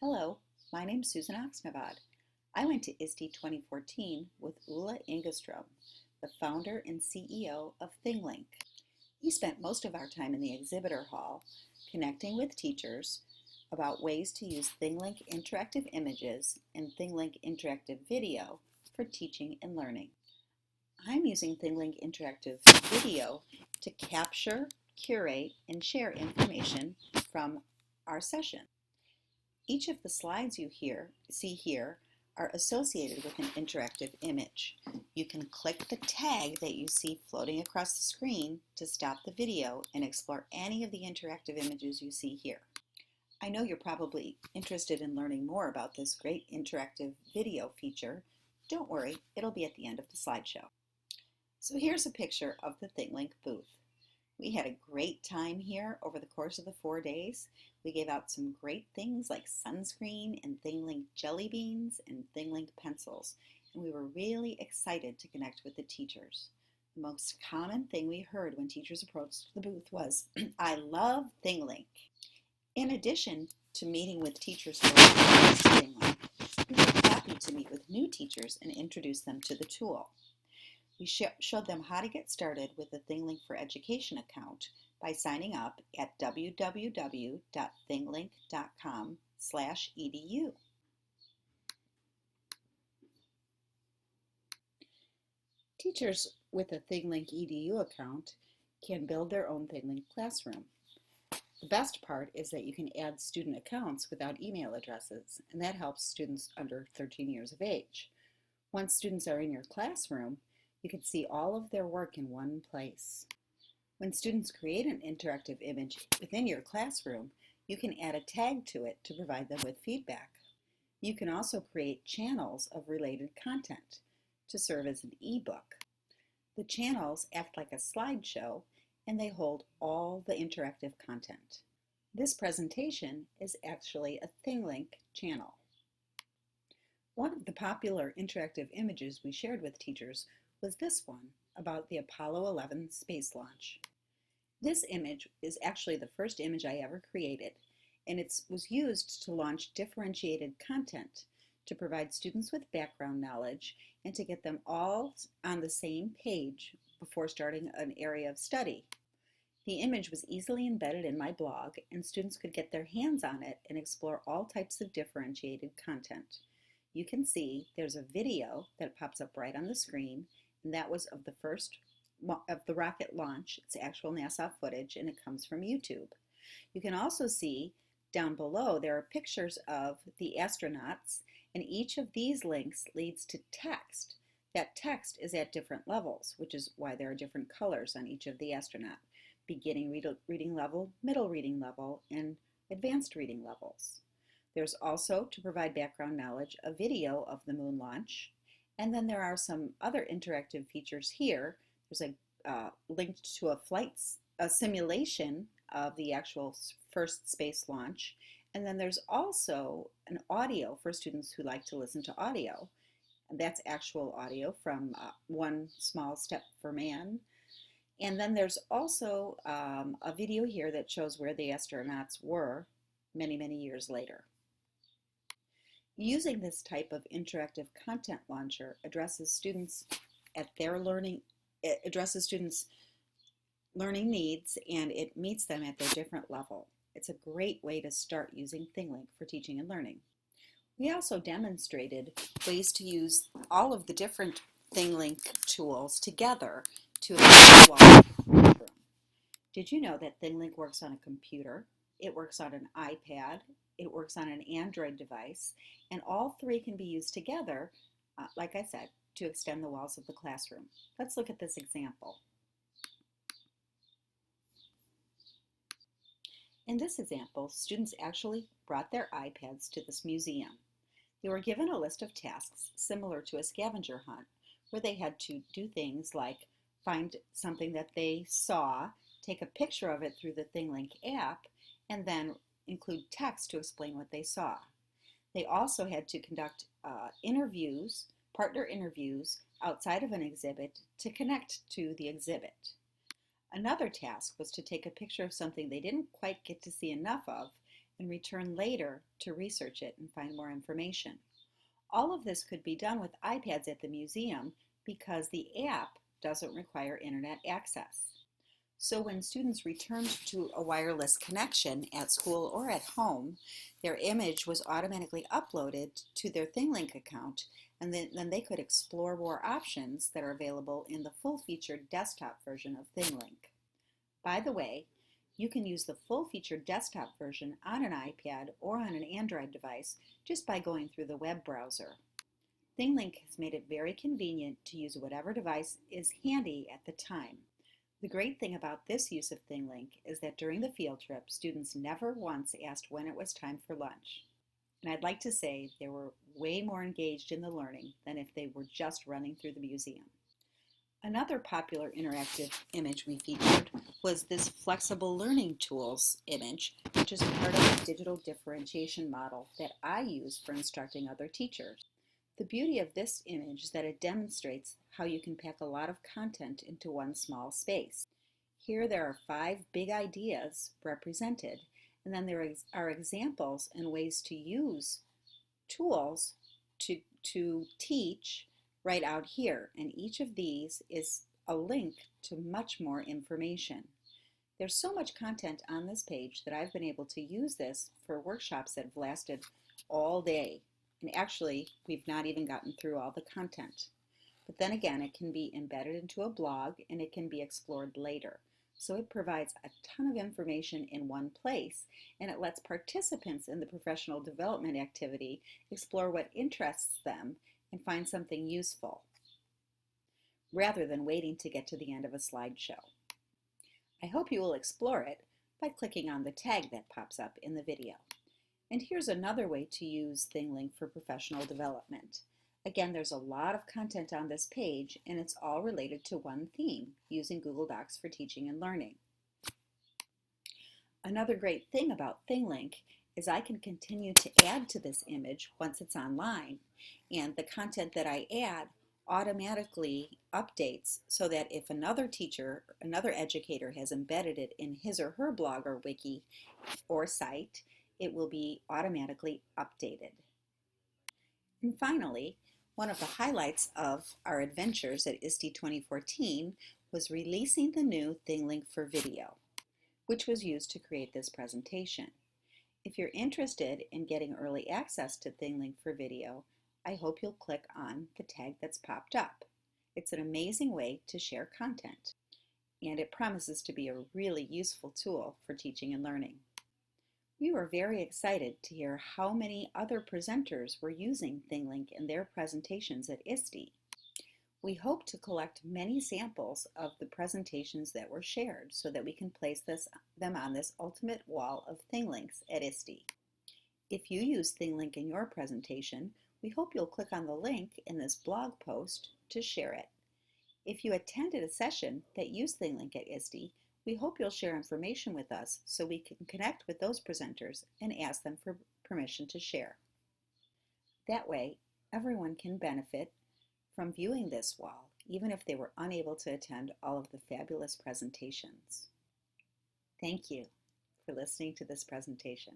Hello, my name's Susan Oxnavad. I went to ISTE 2014 with Ulla Engestrom, the founder and CEO of ThingLink. We spent most of our time in the exhibitor hall connecting with teachers about ways to use ThingLink interactive images and ThingLink interactive video for teaching and learning. I'm using ThingLink interactive video to capture, curate, and share information from our session. Each of the slides you see here are associated with an interactive image. You can click the tag that you see floating across the screen to stop the video and explore any of the interactive images you see here. I know you're probably interested in learning more about this great interactive video feature. Don't worry, it'll be at the end of the slideshow. So here's a picture of the ThingLink booth. We had a great time here over the course of the 4 days. We gave out some great things like sunscreen and ThingLink jelly beans and ThingLink pencils, and we were really excited to connect with the teachers. The most common thing we heard when teachers approached the booth was, "I love ThingLink." In addition to meeting with teachers who are using ThingLink, we were happy to meet with new teachers and introduce them to the tool. We showed them how to get started with the ThingLink for Education account by signing up at www.thinglink.com/edu. Teachers with a ThingLink EDU account can build their own ThingLink classroom. The best part is that you can add student accounts without email addresses, and that helps students under 13 years of age. Once students are in your classroom, you can see all of their work in one place. When students create an interactive image within your classroom, you can add a tag to it to provide them with feedback. You can also create channels of related content to serve as an ebook. The channels act like a slideshow and they hold all the interactive content. This presentation is actually a ThingLink channel. One of the popular interactive images we shared with teachers was this one about the Apollo 11 space launch. This image is actually the first image I ever created, and it was used to launch differentiated content to provide students with background knowledge and to get them all on the same page before starting an area of study. The image was easily embedded in my blog, and students could get their hands on it and explore all types of differentiated content. You can see there's a video that pops up right on the screen, and that was of the rocket launch. It's actual NASA footage, and it comes from YouTube. You can also see down below there are pictures of the astronauts, and each of these links leads to text. That text is at different levels, which is why there are different colors on each of the astronaut: beginning reading level, middle reading level, and advanced reading levels. There's also, to provide background knowledge, a video of the moon launch. And then there are some other interactive features here. There's a link to a simulation of the actual first space launch. And then there's also an audio for students who like to listen to audio. And that's actual audio from One Small Step for Man. And then there's also a video here that shows where the astronauts were many, many years later. Using this type of interactive content launcher addresses students' learning needs, and it meets them at their different level. It's a great way to start using ThingLink for teaching and learning. We also demonstrated ways to use all of the different ThingLink tools together to extend the walls of the classroom. Did you know that ThingLink works on a computer? It works on an iPad. It works on an Android device, and all three can be used together, like I said, to extend the walls of the classroom. Let's look at this example. In this example, students actually brought their iPads to this museum. They were given a list of tasks similar to a scavenger hunt, where they had to do things like find something that they saw, take a picture of it through the ThingLink app, and then include text to explain what they saw. They also had to conduct partner interviews outside of an exhibit to connect to the exhibit. Another task was to take a picture of something they didn't quite get to see enough of and return later to research it and find more information. All of this could be done with iPads at the museum because the app doesn't require internet access. So when students returned to a wireless connection at school or at home, their image was automatically uploaded to their ThingLink account, and then they could explore more options that are available in the full-featured desktop version of ThingLink. By the way, you can use the full-featured desktop version on an iPad or on an Android device just by going through the web browser. ThingLink has made it very convenient to use whatever device is handy at the time. The great thing about this use of ThingLink is that during the field trip, students never once asked when it was time for lunch. And I'd like to say they were way more engaged in the learning than if they were just running through the museum. Another popular interactive image we featured was this flexible learning tools image, which is part of the digital differentiation model that I use for instructing other teachers. The beauty of this image is that it demonstrates how you can pack a lot of content into one small space. Here there are 5 big ideas represented, and then there are examples and ways to use tools to teach right out here, and each of these is a link to much more information. There's so much content on this page that I've been able to use this for workshops that have lasted all day. And actually, we've not even gotten through all the content. But then again, it can be embedded into a blog and it can be explored later. So it provides a ton of information in one place, and it lets participants in the professional development activity explore what interests them and find something useful, rather than waiting to get to the end of a slideshow. I hope you will explore it by clicking on the tag that pops up in the video. And here's another way to use ThingLink for professional development. Again, there's a lot of content on this page, and it's all related to one theme, using Google Docs for teaching and learning. Another great thing about ThingLink is I can continue to add to this image once it's online, and the content that I add automatically updates so that if another teacher, another educator has embedded it in his or her blog or wiki or site, it will be automatically updated. And finally, one of the highlights of our adventures at ISTE 2014 was releasing the new ThingLink for video, which was used to create this presentation. If you're interested in getting early access to ThingLink for video, I hope you'll click on the tag that's popped up. It's an amazing way to share content, and it promises to be a really useful tool for teaching and learning. We were very excited to hear how many other presenters were using ThingLink in their presentations at ISTE. We hope to collect many samples of the presentations that were shared so that we can place them on this ultimate wall of ThingLinks at ISTE. If you use ThingLink in your presentation, we hope you'll click on the link in this blog post to share it. If you attended a session that used ThingLink at ISTE, we hope you'll share information with us so we can connect with those presenters and ask them for permission to share. That way, everyone can benefit from viewing this wall, even if they were unable to attend all of the fabulous presentations. Thank you for listening to this presentation.